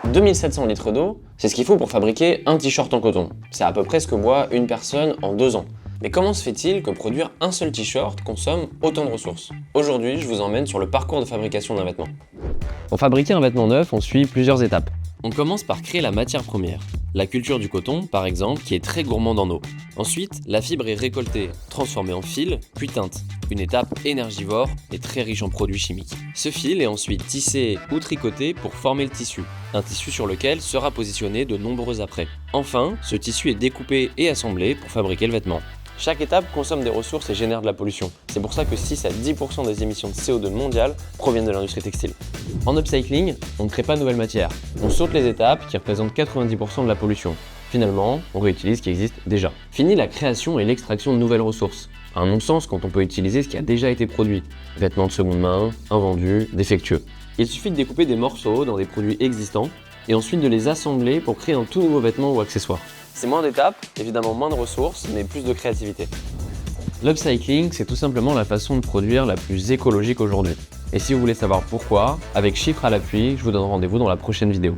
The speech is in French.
2700 litres d'eau, c'est ce qu'il faut pour fabriquer un t-shirt en coton. C'est à peu près ce que boit une personne en 2 ans. Mais comment se fait-il que produire un seul t-shirt consomme autant de ressources? Aujourd'hui, je vous emmène sur le parcours de fabrication d'un vêtement. Pour fabriquer un vêtement neuf, on suit plusieurs étapes. On commence par créer la matière première, la culture du coton par exemple, qui est très gourmande en eau. Ensuite, la fibre est récoltée, transformée en fil, puis teinte. Une étape énergivore et très riche en produits chimiques. Ce fil est ensuite tissé ou tricoté pour former le tissu, un tissu sur lequel sera positionné de nombreux apprêts. Enfin, ce tissu est découpé et assemblé pour fabriquer le vêtement. Chaque étape consomme des ressources et génère de la pollution. C'est pour ça que 6 à 10% des émissions de CO2 mondiales proviennent de l'industrie textile. En upcycling, on ne crée pas de nouvelles matières. On saute les étapes qui représentent 90% de la pollution. Finalement, on réutilise ce qui existe déjà. Fini la création et l'extraction de nouvelles ressources. Un non-sens quand on peut utiliser ce qui a déjà été produit. Vêtements de seconde main, invendus, défectueux. Il suffit de découper des morceaux dans des produits existants et ensuite de les assembler pour créer un tout nouveau vêtement ou accessoire. C'est moins d'étapes, évidemment moins de ressources, mais plus de créativité. L'upcycling, c'est tout simplement la façon de produire la plus écologique aujourd'hui. Et si vous voulez savoir pourquoi, avec chiffres à l'appui, je vous donne rendez-vous dans la prochaine vidéo.